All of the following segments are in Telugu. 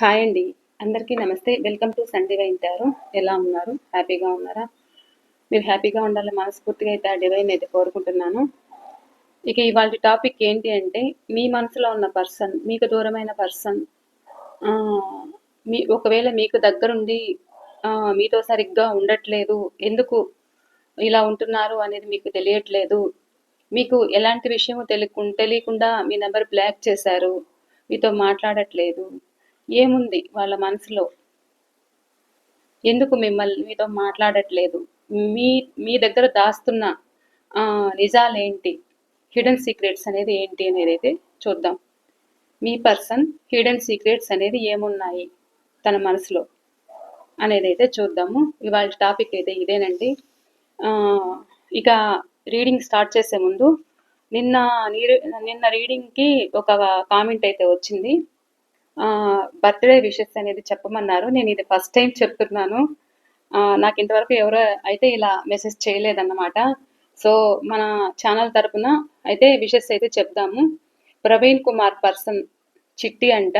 హాయ్ అండి. అందరికీ నమస్తే. Welcome to Sun Divine Tarot. ఎలా ఉన్నారు? హ్యాపీగా ఉన్నారా? మీరు హ్యాపీగా ఉండాలని మనస్ఫూర్తిగా అయితే ఆ డివైన్ అయితే కోరుకుంటున్నాను. ఇక ఇవాల్టి టాపిక్ ఏంటి అంటే, మీ మనసులో ఉన్న పర్సన్, మీకు దూరమైన పర్సన్ ఒకవేళ మీకు దగ్గరుండి మీతో సరిగ్గా ఉండట్లేదు. ఎందుకు ఇలా ఉంటున్నారు అనేది మీకు తెలియట్లేదు. మీకు ఎలాంటి విషయము తెలియకుండా మీ నెంబర్ బ్లాక్ చేశారు. మీతో మాట్లాడట్లేదు. ఏముంది వాళ్ళ మనసులో? ఎందుకు మీతో మాట్లాడట్లేదు? మీ మీ దగ్గర దాస్తున్న నిజాలేంటి? హిడెన్ సీక్రెట్స్ అనేది ఏంటి అనేది అయితే చూద్దాం. మీ పర్సన్ హిడెన్ సీక్రెట్స్ అనేది ఏమున్నాయి తన మనసులో అనేది అయితే చూద్దాము. ఇవాళ టాపిక్ అయితే ఇదేనండి. ఇక రీడింగ్ స్టార్ట్ చేసే ముందు నిన్న రీడింగ్కి ఒక కామెంట్ అయితే వచ్చింది. బర్త్డే విషెస్ అనేది చెప్పమన్నారు. నేను ఇది ఫస్ట్ టైం చెప్తున్నాను. నాకు ఇంతవరకు ఎవరో అయితే ఇలా మెసేజ్ చేయలేదన్నమాట. సో మన ఛానల్ తరపున అయితే విషెస్ అయితే చెప్దాము. ప్రవీణ్ కుమార్ పర్సన్ చిట్టి అంట.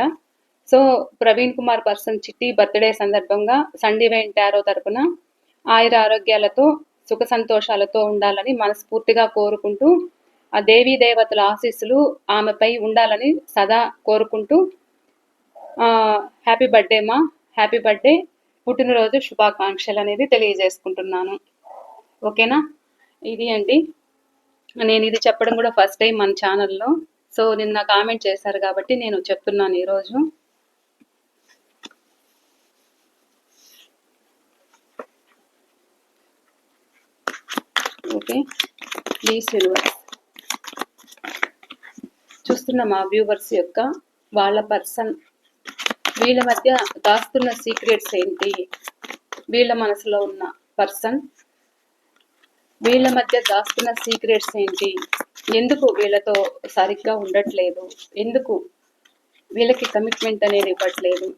సో ప్రవీణ్ కుమార్ పర్సన్ చిట్టి బర్త్డే సందర్భంగా సన్ డివైన్ టారో తరపున ఆయుర ఆరోగ్యాలతో సుఖ సంతోషాలతో ఉండాలని మనస్ఫూర్తిగా కోరుకుంటూ, ఆ దేవీ దేవతల ఆశీస్సులు ఆమెపై ఉండాలని సదా కోరుకుంటూ, హ్యాపీ బర్త్డే మా, హ్యాపీ బర్త్డే, పుట్టినరోజు శుభాకాంక్షలు అనేది తెలియజేసుకుంటున్నాను. ఓకేనా? ఇది అండి, నేను ఇది చెప్పడం కూడా ఫస్ట్ టైం మన ఛానల్లో. సో నిన్న కామెంట్ చేశారు కాబట్టి నేను చెప్తున్నాను ఈరోజు. ఓకే, ప్లీజ్ యూనివర్స్, చూస్తున్న మా వ్యూవర్స్ యొక్క వాళ్ళ పర్సన్, వీళ్ళ మధ్య దాస్తున్న సీక్రెట్స్ ఏంటి? వీళ్ళ మనసులో ఉన్న పర్సన్, వీళ్ళ మధ్య దాస్తున్న సీక్రెట్స్ ఏంటి? ఎందుకు వీళ్ళతో సరిగ్గా ఉండట్లేదు? ఎందుకు వీళ్ళకి కమిట్మెంట్ అనేది ఇవ్వట్లేదు?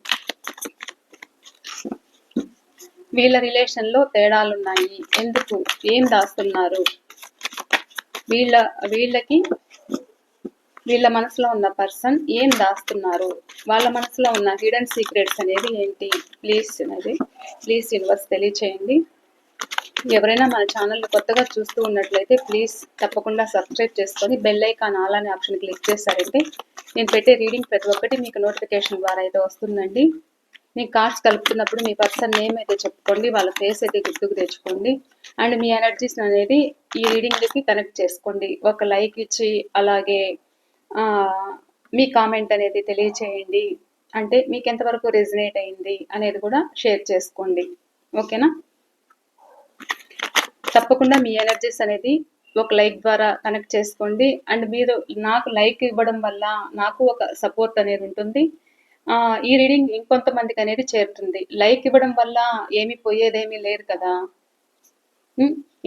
వీళ్ళ రిలేషన్లో తేడాలున్నాయి. ఎందుకు? ఏం దాస్తున్నారు? వీళ్ళకి వీళ్ళ మనసులో ఉన్న పర్సన్ ఏం దాస్తున్నారు? వాళ్ళ మనసులో ఉన్న హిడెన్ సీక్రెట్స్ అనేది ఏంటి? ప్లీజ్ యూనివర్స్ తెలియచేయండి. ఎవరైనా మన ఛానల్ని కొత్తగా చూస్తూ ఉన్నట్లయితే ప్లీజ్ తప్పకుండా సబ్స్క్రైబ్ చేసుకొని బెల్ ఐకాన్ ఆల్ అనే ఆప్షన్ క్లిక్ చేశారంటే నేను పెట్టే రీడింగ్ ప్రతి ఒక్కటి మీకు నోటిఫికేషన్ ద్వారా అయితే వస్తుందండి. మీ కార్డ్స్ కలుపుతున్నప్పుడు మీ పర్సన్ నేమ్ అయితే చెప్పుకోండి, వాళ్ళ ఫేస్ అయితే గుర్తుకు తెచ్చుకోండి. అండ్ మీ ఎనర్జీస్ అనేది ఈ రీడింగ్కి కనెక్ట్ చేసుకోండి. ఒక లైక్ ఇచ్చి అలాగే మీ కామెంట్ అనేది తెలియచేయండి. అంటే మీకు ఎంతవరకు రెజినేట్ అయింది అనేది కూడా షేర్ చేసుకోండి. ఓకేనా? తప్పకుండా మీ ఎనర్జీస్ అనేది ఒక లైక్ ద్వారా కనెక్ట్ చేసుకోండి. అండ్ మీరు నాకు లైక్ ఇవ్వడం వల్ల నాకు ఒక సపోర్ట్ అనేది ఉంటుంది. ఈ రీడింగ్ ఇంకొంతమందికి అనేది చేరుతుంది. లైక్ ఇవ్వడం వల్ల ఏమి పోయేదేమీ లేదు కదా.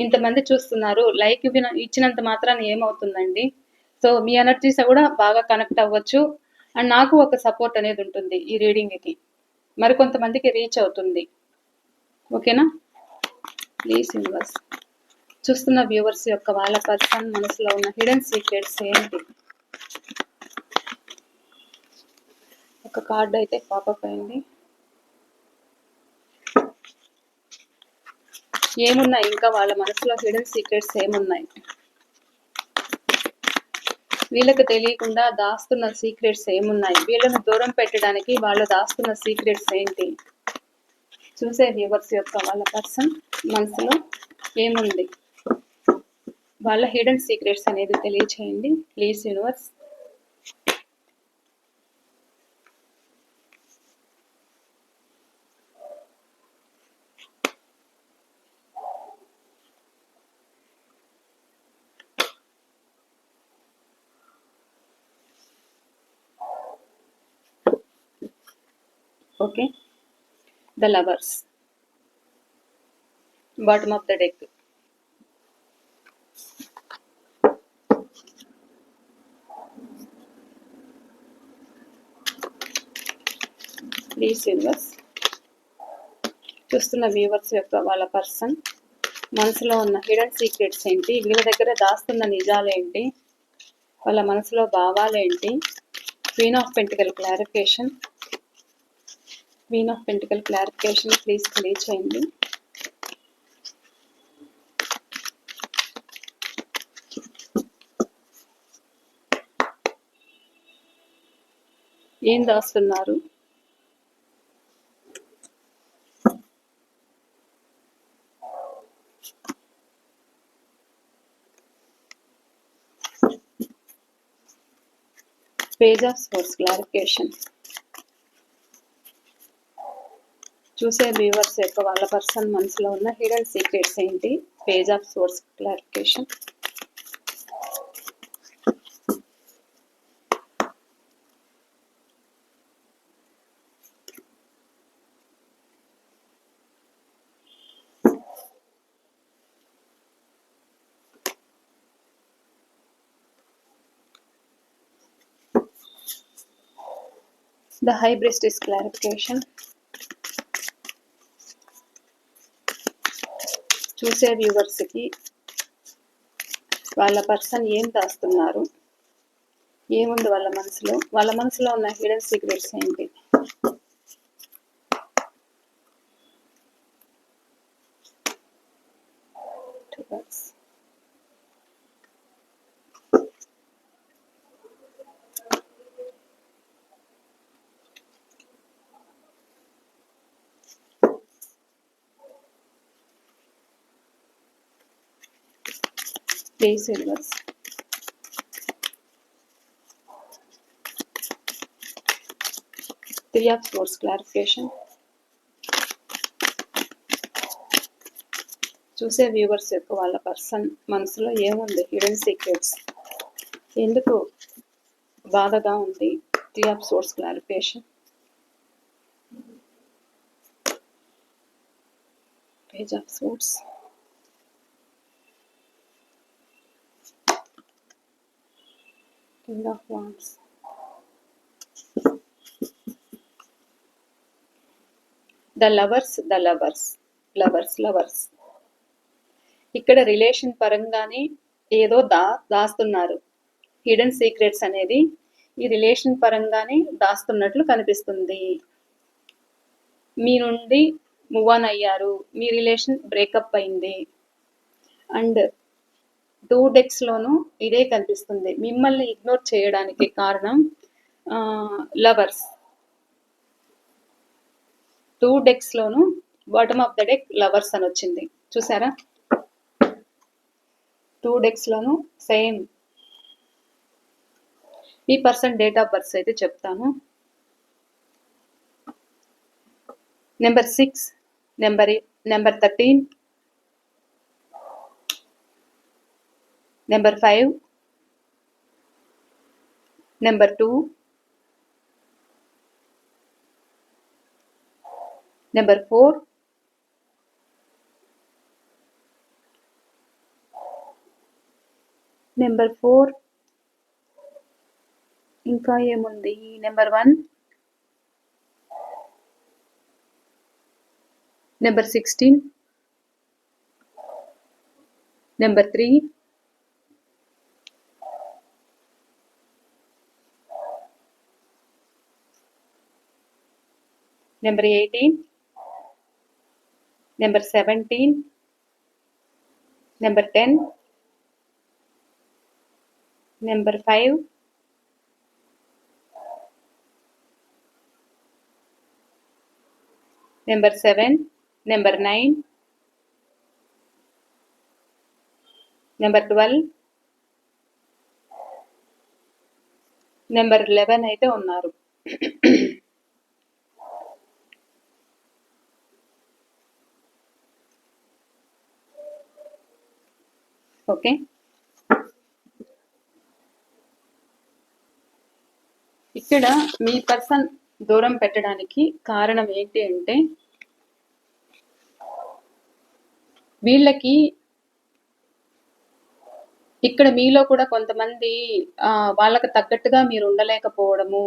ఇంతమంది చూస్తున్నారు, లైక్ ఇచ్చినంత మాత్రాన ఏమవుతుందండి? సో మీ ఎనర్జీస్ కూడా బాగా కనెక్ట్ అవ్వచ్చు. అండ్ నాకు ఒక సపోర్ట్ అనేది ఉంటుంది ఈ రీడింగ్కి, మరికొంతమందికి రీచ్ అవుతుంది. ఓకేనా? ప్లీజ్ యూనివర్స్, చూస్తున్న వ్యూవర్స్ యొక్క వాళ్ళ పర్సన్ మనసులో ఉన్న హిడెన్ సీక్రెట్స్ ఏంటి? ఒక కార్డు అయితే పాపప్ అయింది. ఏమున్నాయి ఇంకా వాళ్ళ మనసులో హిడెన్ సీక్రెట్స్ ఏమున్నాయి? వీళ్ళకి తెలియకుండా దాస్తున్న సీక్రెట్స్ ఏమున్నాయి? వీళ్ళని దూరం పెట్టడానికి వాళ్ళు దాస్తున్న సీక్రెట్స్ ఏంటి? చూసే వ్యూవర్స్ యొక్క వాళ్ళ పర్సన్ మనసులో ఏముంది? వాళ్ళ హిడెన్ సీక్రెట్స్ అనేది తెలియచేయండి please universe. Okay, the lovers, bottom of the deck. Please universe, చూస్తున్న వ్యూవర్స్ యొక్క వాళ్ళ పర్సన్ మనసులో ఉన్న హిడెన్ సీక్రెట్స్ ఏంటి? వీళ్ళ దగ్గర దాస్తున్న నిజాలు ఏంటి? వాళ్ళ మనసులో భావాలు ఏంటి? Queen of pentacle clarification, queen of pentacle clarification please తెలియచేయండి. ఏం దాస్తున్నారు? Page of swords clarification. చూసే వ్యూవర్స్ యొక్క వాళ్ళ పర్సన్ మనసులో ఉన్న హిడెన్ సీక్రెట్స్ ఏంటి? Page of swords clarification. The High Priestess clarification. చూసే వ్యూవర్స్కి వాళ్ళ పర్సన్ ఏం దాస్తున్నారు, ఏముంది వాళ్ళ మనసులో ఉన్న హిడెన్ సీక్రెట్స్ ఏంటి? Please universe. Three of Swords clarification. చూసే వ్యూవర్స్ యొక్క వాళ్ళ పర్సన్ మనసులో ఏముంది హిడెన్ సీక్రెట్స్, ఎందుకు బాధగా ఉంది? Three of swords clarification. Page of source. King of wands. The lovers. ఇక్కడ రిలేషన్ పరంగానే ఏదో దాస్తున్నారు. హిడెన్ సీక్రెట్స్ అనేది ఈ రిలేషన్ పరంగానే దాస్తున్నట్లు కనిపిస్తుంది. మీ నుండి మూవ్ ఆన్ అయ్యారు, మీ రిలేషన్ బ్రేకప్ అయింది. అండ్ 2 డెక్స్లోనూ ఇదే కనిపిస్తుంది. మిమ్మల్ని ఇగ్నోర్ చేయడానికి కారణం లవర్స్. 2 డెక్స్లోనూ bottom of the deck lovers అని వచ్చింది, చూసారా? 2 డెక్స్లోనూ సేమ్. ఈ పర్సన్ డేట్ ఆఫ్ బర్త్ అయితే చెప్తాను. Number 6, number 13, number 5, number 2, number 4, number 4, ఇంకా ఏముంది? Number 1, number 16, number 3, number 18, number 17, number 10, number 5, number 7, number 9, number 12, number 11 అయితే ఉన్నారు. ఓకే, ఇక్కడ మీ పర్సన్ దూరం పెట్టడానికి కారణం ఏంటి అంటే, వీళ్ళకి ఇక్కడ మీలో కూడా కొంతమంది వాళ్ళకి తగ్గట్టుగా మీరు ఉండలేకపోవడము,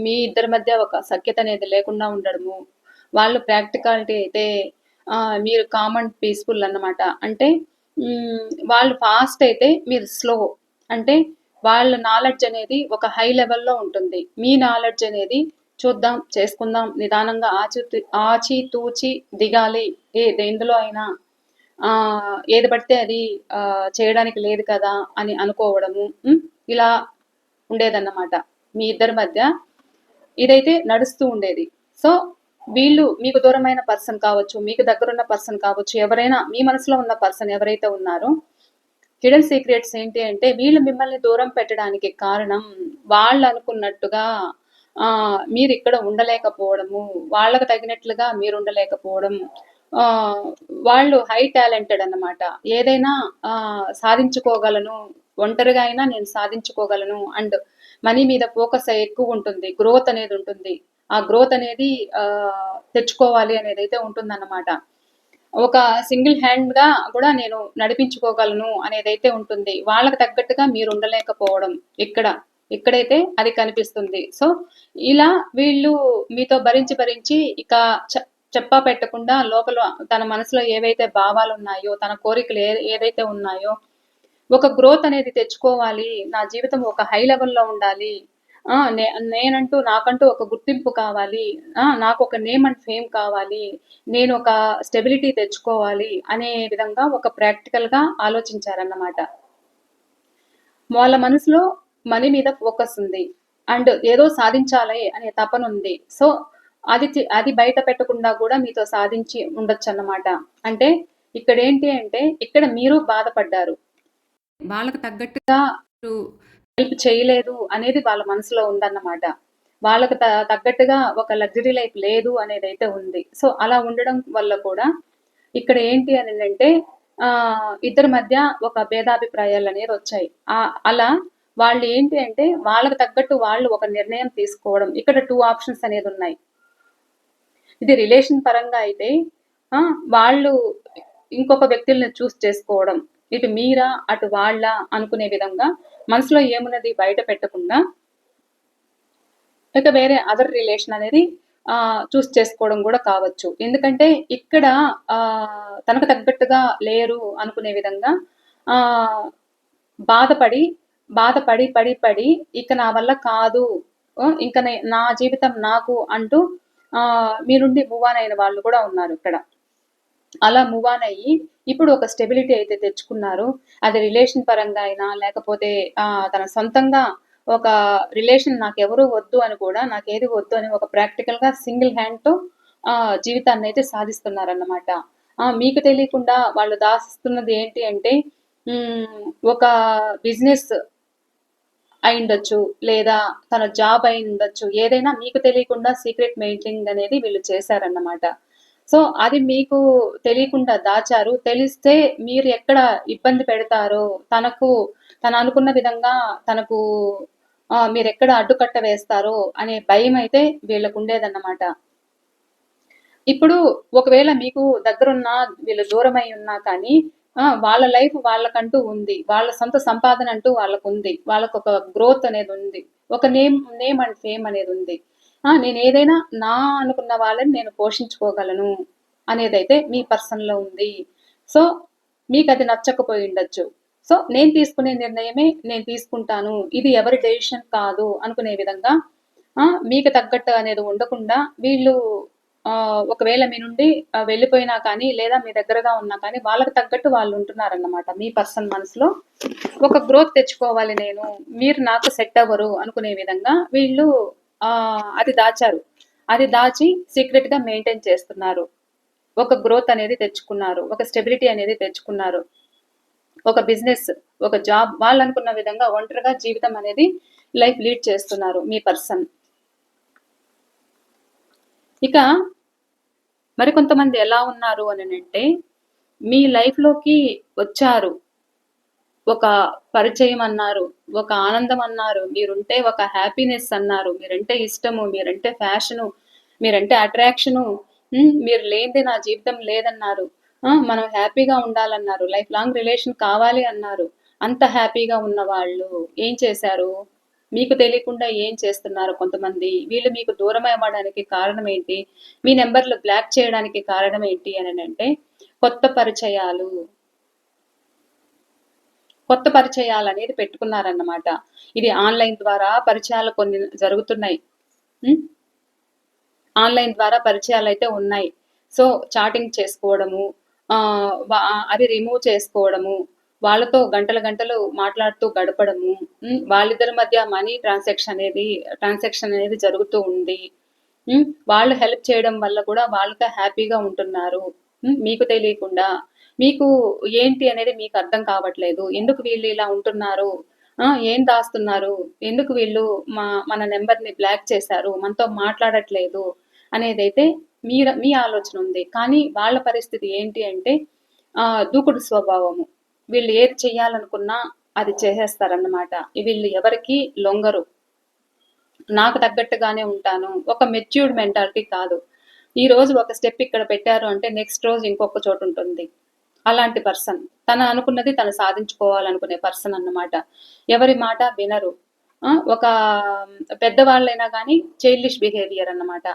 మీ ఇద్దరి మధ్య ఒక సఖ్యత అనేది లేకుండా ఉండడము, వాళ్ళు ప్రాక్టికాలిటీ అయితే మీరు కామన్ పీస్ఫుల్ అన్నమాట. అంటే వాళ్ళు ఫాస్ట్ అయితే మీరు స్లో. అంటే వాళ్ళ నాలెడ్జ్ అనేది ఒక హై లెవెల్లో ఉంటుంది, మీ నాలెడ్జ్ అనేది చూద్దాం, చేసుకుందాం, నిదానంగా ఆచితూచి దిగాలి. దేందులో అయినా ఏది పడితే అది చేయడానికి లేదు కదా అని అనుకోవడము. ఇలా ఉండేదన్నమాట మీ ఇద్దరి మధ్య. ఇదైతే నడుస్తూ ఉండేది. సో వీళ్ళు మీకు దూరమైన పర్సన్ కావచ్చు, మీకు దగ్గరున్న పర్సన్ కావచ్చు, ఎవరైనా మీ మనసులో ఉన్న పర్సన్ ఎవరైతే ఉన్నారో, హిడెన్ సీక్రెట్స్ ఏంటి అంటే వీళ్ళు మిమ్మల్ని దూరం పెట్టడానికి కారణం వాళ్ళు అనుకున్నట్టుగా మీరు ఇక్కడ ఉండలేకపోవడము, వాళ్ళకు తగినట్లుగా మీరు ఉండలేకపోవడం. వాళ్ళు హై టాలెంటెడ్ అన్నమాట. ఏదైనా సాధించుకోగలను, ఒంటరిగా అయినా నేను సాధించుకోగలను. అండ్ మనీ మీద ఫోకస్ ఎక్కువ ఉంటుంది, గ్రోత్ అనేది ఉంటుంది. ఆ గ్రోత్ అనేది తెచ్చుకోవాలి అనేది అయితే ఉంటుందన్నమాట. ఒక సింగిల్ హ్యాండ్గా కూడా నేను నడిపించుకోగలను అనేదైతే ఉంటుంది. వాళ్ళకి తగ్గట్టుగా మీరు ఉండలేకపోవడం ఇక్కడైతే అది కనిపిస్తుంది. సో ఇలా వీళ్ళు మీతో భరించి ఇక చెప్పా పెట్టకుండా లోపల తన మనసులో ఏవైతే భావాలు ఉన్నాయో, తన కోరికలు ఏదైతే ఉన్నాయో, ఒక గ్రోత్ అనేది తెచ్చుకోవాలి, నా జీవితం ఒక హై లెవెల్లో ఉండాలి, నాకంటూ ఒక గుర్తింపు కావాలి, నాకు ఒక నేమ్ అండ్ ఫేమ్ కావాలి, నేను ఒక స్టెబిలిటీ తెచ్చుకోవాలి అనే విధంగా ఒక ప్రాక్టికల్గా ఆలోచించారన్నమాట. వాళ్ళ మనసులో మనీ మీద ఫోకస్ ఉంది అండ్ ఏదో సాధించాలి అనే తపన ఉంది. సో అది బయట పెట్టకుండా కూడా మీతో సాధించి ఉండొచ్చు అన్నమాట. అంటే ఇక్కడ ఏంటి అంటే ఇక్కడ మీరు బాధపడ్డారు, వాళ్ళకు తగ్గట్టుగా హెల్ప్ చేయలేదు అనేది వాళ్ళ మనసులో ఉందన్నమాట. వాళ్ళకు తగ్గట్టుగా ఒక లగ్జరీ లైఫ్ లేదు అనేది అయితే ఉంది. సో అలా ఉండడం వల్ల కూడా ఇక్కడ ఏంటి అని అంటే ఇద్దరి మధ్య ఒక భేదాభిప్రాయాలు అనేది వచ్చాయి. అలా వాళ్ళు ఏంటి అంటే వాళ్ళకు తగ్గట్టు వాళ్ళు ఒక నిర్ణయం తీసుకోవడం. ఇక్కడ 2 ఆప్షన్స్ అనేది ఉన్నాయి. ఇది రిలేషన్ పరంగా అయితే వాళ్ళు ఇంకొక వ్యక్తుల్ని చూస్ చేసుకోవడం, ఇటు మీరా అటు వాళ్ళ అనుకునే విధంగా మనసులో ఏమున్నది బయట పెట్టకుండా ఇక వేరే అదర్ రిలేషన్ అనేది చూస్ చేసుకోవడం కూడా కావచ్చు. ఎందుకంటే ఇక్కడ తనకు తగ్గట్టుగా లేరు అనుకునే విధంగా బాధపడి పడి ఇక నా వల్ల కాదు, ఇంకా నా జీవితం నాకు అంటూ మీ నుండి మూవ్ ఆన్ అయిన వాళ్ళు కూడా ఉన్నారు ఇక్కడ. అలా మూవ్ ఆన్ అయ్యి ఇప్పుడు ఒక స్టెబిలిటీ అయితే తెచ్చుకున్నారు. అది రిలేషన్ పరంగా అయినా లేకపోతే తన సొంతంగా ఒక రిలేషన్ నాకెవరూ వద్దు అని కూడా, నాకేది వద్దు అని ఒక ప్రాక్టికల్గా సింగిల్ హ్యాండ్తో జీవితాన్ని అయితే సాధిస్తున్నారన్నమాట. మీకు తెలియకుండా వాళ్ళు దాస్తున్నది ఏంటి అంటే ఒక బిజినెస్ అయి ఉండొచ్చు, లేదా తన జాబ్ అయి ఉండొచ్చు, ఏదైనా మీకు తెలియకుండా సీక్రెట్ మెయింటైనింగ్ అనేది వీళ్ళు చేశారన్నమాట. సో అది మీకు తెలియకుండా దాచారు. తెలిస్తే మీరు ఎక్కడ ఇబ్బంది పెడతారో, తను అనుకున్న విధంగా తనకు మీరు ఎక్కడ అడ్డుకట్ట వేస్తారో అనే భయం అయితే వీళ్ళకు ఉండేదన్నమాట. ఇప్పుడు ఒకవేళ మీకు దగ్గరున్న వీళ్ళు దూరమై ఉన్నా కానీ వాళ్ళ లైఫ్ వాళ్ళకంటూ ఉంది, వాళ్ళ సొంత సంపాదన అంటూ వాళ్ళకు ఉంది, వాళ్ళకు ఒక గ్రోత్ అనేది ఉంది, ఒక నేమ్ అండ్ ఫేమ్ అనేది ఉంది. నేను ఏదైనా నా అనుకున్న వాళ్ళని నేను పోషించుకోగలను అనేదైతే మీ పర్సన్లో ఉంది. సో మీకు అది నచ్చకపోయి ఉండొచ్చు. సో నేను తీసుకునే నిర్ణయమే నేను తీసుకుంటాను, ఇది ఎవరి డెసిషన్ కాదు అనుకునే విధంగా మీకు తగ్గట్టు అనేది ఉండకుండా వీళ్ళు ఒకవేళ మీ నుండి వెళ్ళిపోయినా కానీ, లేదా మీ దగ్గరగా ఉన్నా కానీ వాళ్ళకి తగ్గట్టు వాళ్ళు ఉంటున్నారన్నమాట. మీ పర్సన్ మనసులో ఒక గ్రోత్ తెచ్చుకోవాలి నేను, మీరు నాకు సెట్ అవ్వరు అనుకునే విధంగా వీళ్ళు అది దాచారు. అది దాచి సీక్రెట్గా మెయింటైన్ చేస్తున్నారు. ఒక గ్రోత్ అనేది తెచ్చుకున్నారు, ఒక స్టెబిలిటీ అనేది తెచ్చుకున్నారు, ఒక బిజినెస్, ఒక జాబ్, వాళ్ళు అనుకున్న విధంగా ఒంటరిగా జీవితం అనేది లైఫ్ లీడ్ చేస్తున్నారు మీ పర్సన్. ఇక మరికొంతమంది ఎలా ఉన్నారు అని అంటే మీ లైఫ్లోకి వచ్చారు, ఒక పరిచయం అన్నారు, ఒక ఆనందం అన్నారు, మీరుంటే ఒక హ్యాపీనెస్ అన్నారు, మీరంటే ఇష్టము, మీరంటే ఫ్యాషను, మీరంటే అట్రాక్షను, మీరు లేనిదే నా జీవితం లేదన్నారు, మనం హ్యాపీగా ఉండాలన్నారు, లైఫ్ లాంగ్ రిలేషన్ కావాలి అన్నారు. అంత హ్యాపీగా ఉన్న వాళ్ళు ఏం చేశారు, మీకు తెలియకుండా ఏం చేస్తున్నారు కొంతమంది. వీళ్ళు మీకు దూరం అవ్వడానికి కారణం ఏంటి, మీ నెంబర్లు బ్లాక్ చేయడానికి కారణం ఏంటి అని అంటే కొత్త పరిచయాలు అనేది పెట్టుకున్నారన్నమాట. ఇది ఆన్లైన్ ద్వారా పరిచయాలు కొన్ని జరుగుతున్నాయి. ఆన్లైన్ ద్వారా పరిచయాలు అయితే ఉన్నాయి. సో చాటింగ్ చేసుకోవడము, అవి రిమూవ్ చేసుకోవడము, వాళ్ళతో గంటలు గంటలు మాట్లాడుతూ గడపడము, వాళ్ళిద్దరి మధ్య మనీ ట్రాన్సాక్షన్ అనేది జరుగుతూ ఉంది. వాళ్ళు హెల్ప్ చేయడం వల్ల కూడా వాళ్ళతో హ్యాపీగా ఉంటున్నారు. మీకు తెలియకుండా. మీకు ఏంటి అనేది మీకు అర్థం కావట్లేదు. ఎందుకు వీళ్ళు ఇలా ఉంటున్నారు? ఏం దాస్తున్నారు? ఎందుకు వీళ్ళు మన నంబర్‌ని బ్లాక్ చేశారు? మనతో మాట్లాడట్లేదు అనేదైతే మీ ఆలోచన ఉంది. కానీ వాళ్ళ పరిస్థితి ఏంటి అంటే దూకుడు స్వభావము. వీళ్ళు ఏది చేయాలనుకున్నా అది చేసేస్తారన్నమాట. వీళ్ళు ఎవరికీ లొంగరు. నాకు తగ్గట్టుగానే ఉంటాను. ఒక మెచ్యూర్డ్ మెంటాలిటీ కాదు. ఈ రోజు ఒక స్టెప్ ఇక్కడ పెట్టారు అంటే నెక్స్ట్ రోజు ఇంకొక చోట ఉంటుంది. అలాంటి పర్సన్. తను అనుకున్నది తను సాధించుకోవాలనుకునే పర్సన్ అన్నమాట. ఎవరి మాట వినరు. ఒక పెద్దవాళ్ళైనా గానీ చైల్డిష్ బిహేవియర్ అన్నమాట.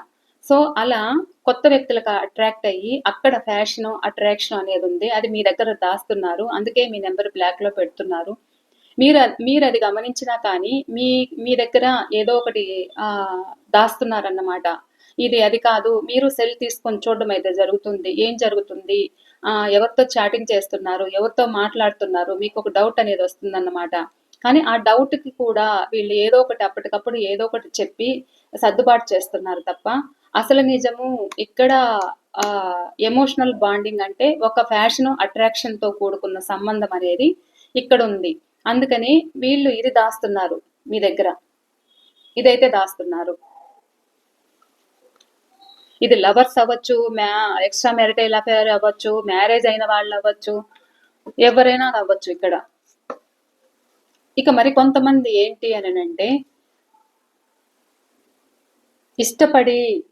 సో అలా కొత్త వ్యక్తులకు అట్రాక్ట్ అయ్యి అక్కడ ఫ్యాషను, అట్రాక్షన్ అనేది ఉంది. అది మీ దగ్గర దాస్తున్నారు. అందుకే మీ నెంబర్ బ్లాక్‌లో పెడుతున్నారు. మీరది గమనించినా కానీ మీ దగ్గర ఏదో ఒకటి దాస్తున్నారన్నమాట. ఇది అది కాదు. మీరు సెల్ తీసుకొని చూడడం అయితే జరుగుతుంది. ఏం జరుగుతుంది? ఎవరితో చాటింగ్ చేస్తున్నారు? ఎవరితో మాట్లాడుతున్నారు? మీకొక డౌట్ అనేది వస్తుందన్నమాట. కానీ ఆ డౌట్‌కి కూడా వీళ్ళు ఏదో ఒకటి అప్పటికప్పుడు ఏదో ఒకటి చెప్పి సర్దుబాటు చేస్తున్నారు తప్ప, అసలు నిజము ఇక్కడ ఎమోషనల్ బాండింగ్ అంటే ఒక ఫ్యాషను, అట్రాక్షన్‌తో కూడుకున్న సంబంధం అనేది ఇక్కడుంది. అందుకని వీళ్ళు ఇది దాస్తున్నారు మీ దగ్గర. ఇదైతే దాస్తున్నారు. ఇది లవర్స్ అవ్వచ్చు, ఎక్స్ట్రా మ్యారిటైల్ అఫైర్ అవ్వచ్చు, మ్యారేజ్ అయిన వాళ్ళు అవ్వచ్చు, ఎవరైనా అవ్వచ్చు ఇక్కడ. ఇక మరి కొంతమంది ఏంటి అనంటే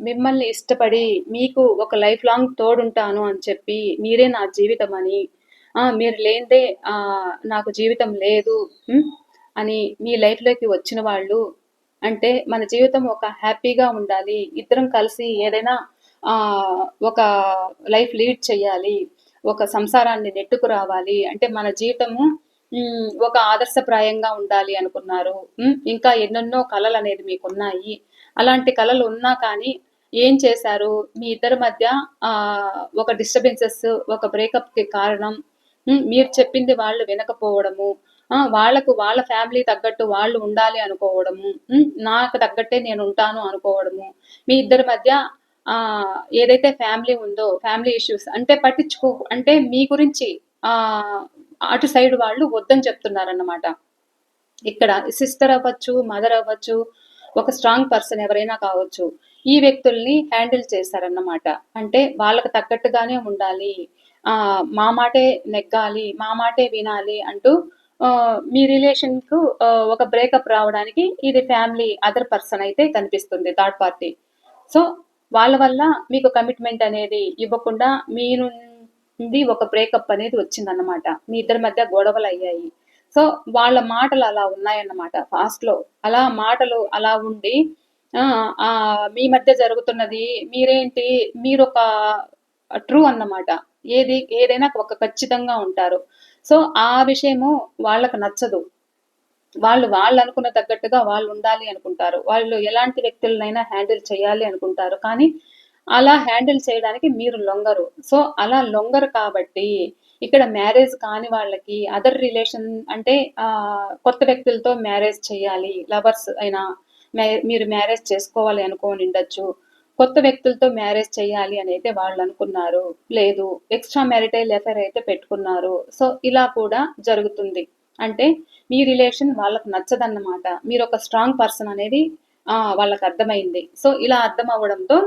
మిమ్మల్ని ఇష్టపడి మీకు ఒక లైఫ్ లాంగ్ తోడుంటాను అని చెప్పి, మీరే నా జీవితం అని, మీరు లేనిదే నాకు జీవితం లేదు అని మీ లైఫ్‌లోకి వచ్చిన వాళ్ళు, అంటే మన జీవితం ఒక హ్యాపీగా ఉండాలి. ఇద్దరం కలిసి ఏదైనా ఒక లైఫ్ లీడ్ చేయాలి. ఒక సంసారాన్ని నెట్టుకు రావాలి. అంటే మన జీవితము ఒక ఆదర్శప్రాయంగా ఉండాలి అనుకున్నారు. ఇంకా ఎన్నెన్నో కలలనేది మీకున్నాయి. అలాంటి కలలు ఉన్నా కానీ ఏం చేశారు? మీ ఇద్దరి మధ్య ఒక డిస్టర్బెన్సెస్, ఒక బ్రేకప్‌కి కారణం మీరు చెప్పింది వాళ్ళు వినకపోవడము, వాళ్ళ ఫ్యామిలీ తగ్గట్టు వాళ్ళు ఉండాలి అనుకోవడము, నాకు తగ్గట్టే నేనుంటాను అనుకోవడము, మీ ఇద్దరి మధ్య ఏదైతే ఫ్యామిలీ ఉందో ఫ్యామిలీ ఇష్యూస్ అంటే మీ గురించి అటు సైడ్ వాళ్ళు వద్దని చెప్తున్నారన్నమాట. ఇక్కడ సిస్టర్ అవ్వచ్చు, మదర్ అవ్వచ్చు, ఒక స్ట్రాంగ్ పర్సన్ ఎవరైనా కావచ్చు. ఈ వ్యక్తుల్ని హ్యాండిల్ చేశారన్నమాట. అంటే వాళ్ళకి తగ్గట్టుగానే ఉండాలి. మా మాటే నెగ్గాలి, మా మాటే వినాలి అంటూ మీ రిలేషన్‌కు ఒక బ్రేకప్ రావడానికి ఇది ఫ్యామిలీ అదర్ పర్సన్ అయితే కనిపిస్తుంది, థర్డ్ పార్టీ. సో వాళ్ళ వల్ల మీకు కమిట్మెంట్ అనేది ఇవ్వకుండా మీ నుండి ఒక బ్రేకప్ అనేది వచ్చిందన్నమాట. మీ ఇద్దరి మధ్య గొడవలయ్యాయి. సో వాళ్ళ మాటలు అలా ఉన్నాయన్నమాట పాస్ట్‌లో. అలా మాటలు అలా ఉండి మీ మధ్య జరుగుతున్నది మీరొక ట్రూ అన్నమాట. ఏదైనా ఒక ఖచ్చితంగా ఉంటారు. సో ఆ విషయము వాళ్ళకి నచ్చదు. వాళ్ళు అనుకున్న తగ్గట్టుగా వాళ్ళు ఉండాలి అనుకుంటారు. వాళ్ళు ఎలాంటి వ్యక్తులనైనా హ్యాండిల్ చేయాలి అనుకుంటారు. కానీ అలా హ్యాండిల్ చేయడానికి మీరు లొంగరు. సో అలా లొంగరు కాబట్టి ఇక్కడ మ్యారేజ్ కాని వాళ్ళకి అదర్ రిలేషన్ అంటే కొత్త వ్యక్తులతో మ్యారేజ్ చేయాలి. లవర్స్ అయినా మీరు మ్యారేజ్ చేసుకోవాలి అనుకోనుండొచ్చు. కొత్త వ్యక్తులతో మ్యారేజ్ చేయాలి అని అయితే వాళ్ళు అనుకున్నారు. లేదు ఎక్స్ట్రా మ్యారిటైల్ అఫైర్ అయితే పెట్టుకున్నారు. సో ఇలా కూడా జరుగుతుంది. అంటే మీ రిలేషన్ వాళ్ళకి నచ్చదన్నమాట. మీరు ఒక స్ట్రాంగ్ పర్సన్ అనేది వాళ్ళకి అర్థమైంది. సో ఇలా అర్థం అవ్వడంతో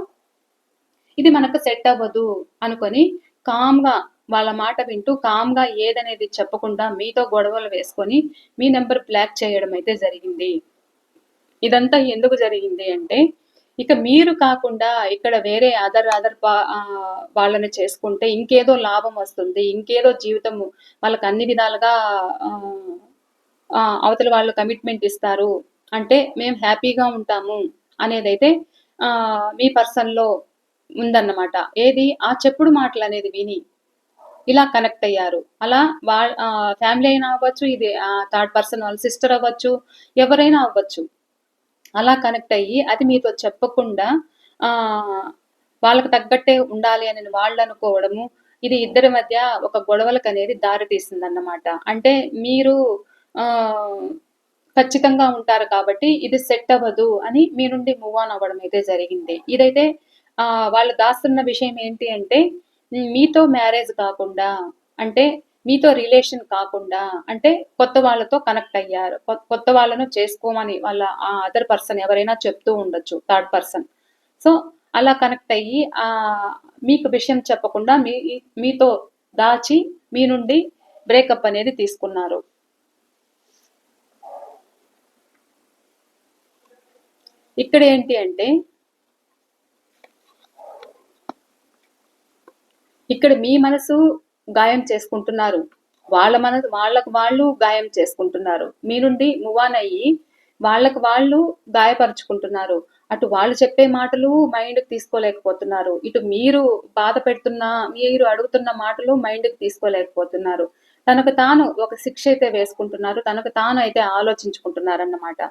ఇది మనకు సెట్ అవ్వదు అనుకొని కామ్‌గా వాళ్ళ మాట వింటూ కామ్‌గా ఏదనేది చెప్పకుండా మీతో గొడవలు వేసుకొని మీ నంబర్ బ్లాక్ చేయడం అయితే జరిగింది. ఇదంతా ఎందుకు జరిగింది అంటే ఇక మీరు కాకుండా ఇక్కడ వేరే వాళ్ళని చేసుకుంటే ఇంకేదో లాభం వస్తుంది. ఇంకేదో జీవితము వాళ్ళకి అన్ని విధాలుగా అవతల వాళ్ళు కమిట్మెంట్ ఇస్తారు. అంటే మేము హ్యాపీగా ఉంటాము అనేదైతే మీ పర్సన్‌లో ఉందన్నమాట. ఏది ఆ చెప్పుడు మాటలనేది విని ఇలా కనెక్ట్ అయ్యారు. అలా ఫ్యామిలీ అయినా అవ్వచ్చు, ఇది థర్డ్ పర్సన్ వాళ్ళ సిస్టర్ అవ్వచ్చు, ఎవరైనా అవ్వచ్చు. అలా కనెక్ట్ అయ్యి అది మీతో చెప్పకుండా వాళ్ళకి తగ్గట్టే ఉండాలి అని వాళ్ళు అనుకోవడము, ఇది ఇద్దరి మధ్య ఒక గొడవలకనేది దారి తీసిందన్నమాట. అంటే మీరు ఆహ్, ఖచ్చితంగా ఉంటారు కాబట్టి ఇది సెట్ అవ్వదు అని మీ నుండి మూవ్ ఆన్ అవ్వడం అయితే జరిగింది. ఇదైతే వాళ్ళు దాస్తున్న విషయం ఏంటి అంటే మీతో మ్యారేజ్ కాకుండా, అంటే మీతో రిలేషన్ కాకుండా, అంటే కొత్త వాళ్ళతో కనెక్ట్ అయ్యారు. కొత్త వాళ్ళను చేసుకోమని వాళ్ళ అదర్ పర్సన్ ఎవరైనా చెప్తూ ఉండొచ్చు. Third person. సో, అలా కనెక్ట్ అయ్యి మీకు విషయం చెప్పకుండా మీతో దాచి మీ నుండి బ్రేకప్ అనేది తీసుకున్నారు. ఇక్కడ ఏంటి అంటే ఇక్కడ మీ మనసు గాయం చేసుకుంటున్నారు. వాళ్ళకు వాళ్ళు గాయం చేసుకుంటున్నారు. మీ నుండి మూవ్ ఆన్ అయ్యి వాళ్ళకు వాళ్ళు గాయపరుచుకుంటున్నారు. అటు వాళ్ళు చెప్పే మాటలు మైండ్‌కి తీసుకోలేకపోతున్నారు. ఇటు మీరు అడుగుతున్న మాటలు మైండ్‌కి తీసుకోలేకపోతున్నారు. తనకు తాను ఒక శిక్ష అయితే వేసుకుంటున్నారు. తనకు తాను అయితే ఆలోచించుకుంటున్నారన్నమాట.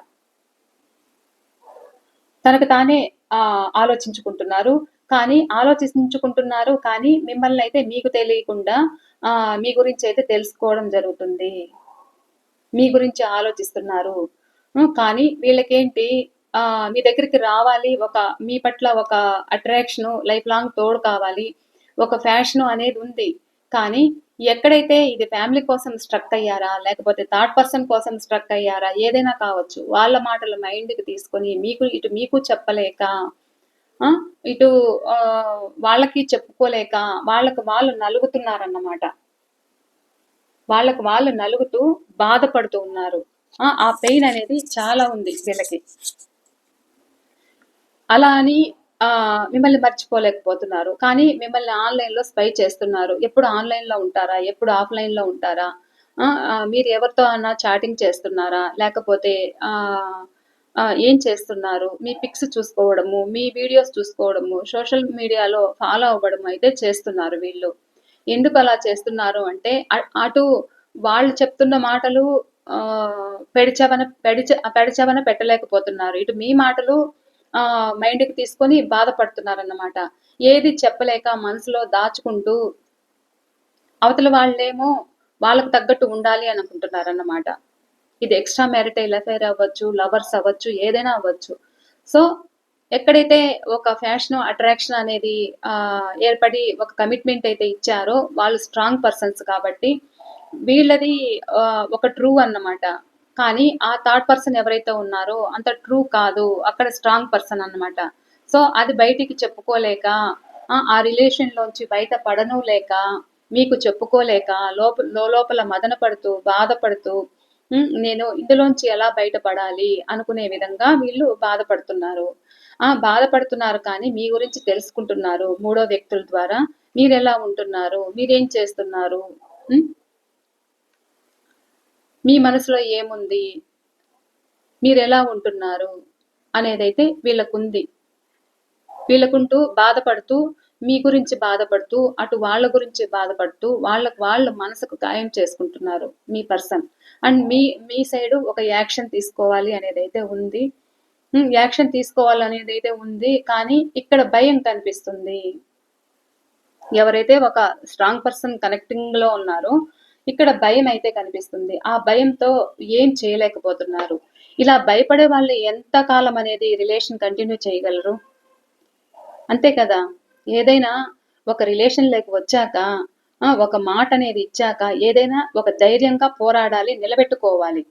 తనకు తానే ఆలోచించుకుంటున్నారు. కానీ మిమ్మల్ని అయితే మీకు తెలియకుండా మీ గురించి అయితే తెలుసుకోవడం జరుగుతుంది. మీ గురించి ఆలోచిస్తున్నారు. కానీ వీళ్ళకేంటి మీ దగ్గరికి రావాలి, మీ పట్ల ఒక అట్రాక్షను, లైఫ్ లాంగ్ తోడు కావాలి, ఒక ఫ్యాషను అనేది ఉంది. కానీ ఎక్కడైతే ఇది ఫ్యామిలీ కోసం స్ట్రక్ అయ్యారా, లేకపోతే థర్డ్ పర్సన్ కోసం స్ట్రక్ అయ్యారా, ఏదైనా కావచ్చు. వాళ్ళ మాటలు మైండ్‌కి తీసుకొని మీకు చెప్పలేక, ఇటు వాళ్ళకి చెప్పుకోలేక, వాళ్ళకి వాళ్ళు నలుగుతున్నారన్నమాట. వాళ్ళకు వాళ్ళు నలుగుతూ బాధపడుతూ ఉన్నారు. ఆ పెయిన్ అనేది చాలా ఉంది వీళ్ళకి. అలా అని మిమ్మల్ని మర్చిపోలేకపోతున్నారు. కానీ మిమ్మల్ని ఆన్‌లైన్‌లో స్పై చేస్తున్నారు. ఎప్పుడు ఆన్‌లైన్‌లో ఉంటారా? ఎప్పుడు ఆఫ్‌లైన్‌లో ఉంటారా? మీరు ఎవరితో అన్నా చాటింగ్ చేస్తున్నారా? లేకపోతే ఏం చేస్తున్నారు? మీ పిక్స్ చూసుకోవడము, మీ వీడియోస్ చూసుకోవడము, సోషల్ మీడియాలో ఫాలో అవ్వడం అయితే చేస్తున్నారు వీళ్ళు. ఎందుకు అలా చేస్తున్నారు అంటే అటు వాళ్ళు చెప్తున్న మాటలు పెడచెవన పెట్టలేకపోతున్నారు. ఇటు మీ మాటలు మైండ్‌కి తీసుకొని బాధపడుతున్నారన్నమాట. ఏది చెప్పలేక మనసులో దాచుకుంటూ, అవతల వాళ్ళేమో వాళ్ళకు తగ్గట్టు ఉండాలి అని అనుకుంటున్నారన్నమాట. ఇది ఎక్స్‌ట్రా మ్యారిటైల్ అఫైర్ అవ్వచ్చు, లవర్స్ అవ్వచ్చు, ఏదైనా అవ్వచ్చు. సో, ఎక్కడైతే ఒక ఫ్యాషన్, అట్రాక్షన్ అనేది ఏర్పడి ఒక కమిట్మెంట్ అయితే ఇచ్చారో వాళ్ళు స్ట్రాంగ్ పర్సన్స్ కాబట్టి వీళ్ళది ఒక ట్రూ అన్నమాట. కానీ ఆ థర్డ్ పర్సన్ ఎవరైతే ఉన్నారో అంత ట్రూ కాదు. అక్కడ స్ట్రాంగ్ పర్సన్ అన్నమాట. సో, అది బయటికి చెప్పుకోలేక, ఆ రిలేషన్‌లోంచి బయట పడను లేక, మీకు చెప్పుకోలేక లోలోపల మదన పడుతూ, బాధపడుతూ, నేను ఇందులోంచి ఎలా బయటపడాలి అనుకునే విధంగా వీళ్ళు బాధపడుతున్నారు. బాధపడుతున్నారు కానీ మీ గురించి తెలుసుకుంటున్నారు మూడో వ్యక్తుల ద్వారా. మీరెలా ఉంటున్నారు? మీరేం చేస్తున్నారు? హ్మ్. మీ మనసులో ఏముంది? మీరెలా ఉంటున్నారు? అనేదైతే వీళ్ళకుంది. వీళ్ళకుంటూ బాధపడుతూ, మీ గురించి బాధపడుతూ, అటు వాళ్ళ గురించి బాధపడుతూ, వాళ్ళ మనసుకు గాయం చేసుకుంటున్నారు మీ పర్సన్. అండ్ మీ సైడు ఒక యాక్షన్ తీసుకోవాలి అనేదైతే ఉంది. యాక్షన్ తీసుకోవాలనేదైతే ఉంది. కానీ ఇక్కడ భయం కనిపిస్తుంది. ఎవరైతే ఒక స్ట్రాంగ్ పర్సన్ కనెక్టింగ్‌లో ఉన్నారో, ఇక్కడ భయం అయితే కనిపిస్తుంది. ఆ భయంతో ఏం చేయలేకపోతున్నారు. ఇలా భయపడే వాళ్ళు ఎంత కాలం అనేది రిలేషన్ కంటిన్యూ చేయగలరు? అంతే కదా! ఏదైనా ఒక రిలేషన్‌లోకి వచ్చాక ఒక మాట అనేది ఇచ్చాక ఏదైనా ఒక ధైర్యంగా పోరాడాలి, నిలబెట్టుకోవాలి.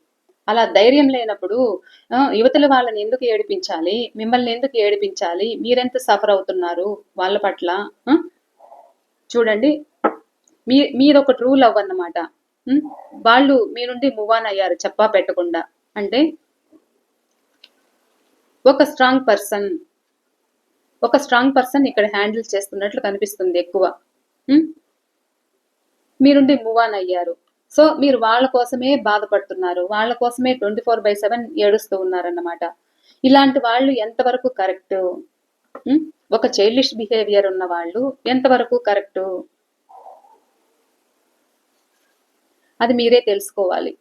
అలా ధైర్యం లేనప్పుడు యువతల వాళ్ళని ఎందుకు ఏడిపించాలి? మిమ్మల్ని ఎందుకు ఏడిపించాలి? మీరెంత సఫర్ అవుతున్నారు వాళ్ళ పట్ల? ఆ! చూడండి. మీదొక ట్రూ లవ్ అన్నమాట. వాళ్ళు మీ నుండి మూవ్ ఆన్ అయ్యారు చెప్పా పెట్టకుండా. అంటే ఒక స్ట్రాంగ్ పర్సన్ ఇక్కడ హ్యాండిల్ చేస్తున్నట్లు కనిపిస్తుంది ఎక్కువ. మీ నుండి మూవ్ ఆన్ అయ్యారు. సో, మీరు వాళ్ళ కోసమే బాధపడుతున్నారు. వాళ్ళ కోసమే 24/7 ఏడుస్తూ ఉన్నారన్నమాట. ఇలాంటి వాళ్ళు ఎంతవరకు కరెక్టు? ఒక చైల్డిష్ బిహేవియర్ ఉన్న వాళ్ళు ఎంతవరకు కరెక్టు? అది మీరే తెలుసుకోవాలి.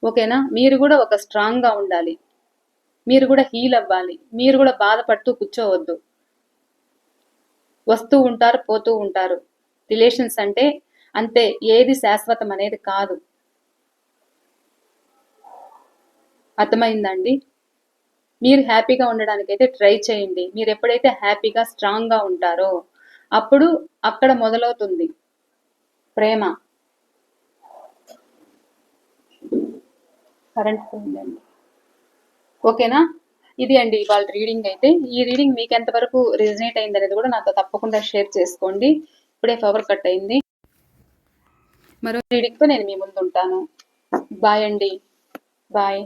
ఓకేనా? మీరు కూడా ఒక స్ట్రాంగ్‌గా ఉండాలి. మీరు కూడా హీల్ అవ్వాలి. మీరు కూడా బాధపడుతూ కూర్చోవద్దు. వస్తూ ఉంటారు, పోతూ ఉంటారు. రిలేషన్స్ అంటే అంతే, ఏది శాశ్వతం అనేది కాదు. అర్థమైందండి? మీరు హ్యాపీగా ఉండడానికైతే ట్రై చేయండి. మీరు ఎప్పుడైతే హ్యాపీగా, స్ట్రాంగ్‌గా ఉంటారో అప్పుడు అక్కడ మొదలవుతుంది ప్రేమ. కరెంట్ పోయిందండి. ఓకేనా? ఇది అండి ఇవాళ రీడింగ్ అయితే. ఈ రీడింగ్ మీకు ఎంతవరకు రెజనేట్ అయిందనేది కూడా నాతో తప్పకుండా షేర్ చేసుకోండి. ఇప్పుడే పవర్ కట్ అయింది. మరో రీడింగ్‌తో నేను మీ ముందుంటాను. బాయ్ అండి. బాయ్.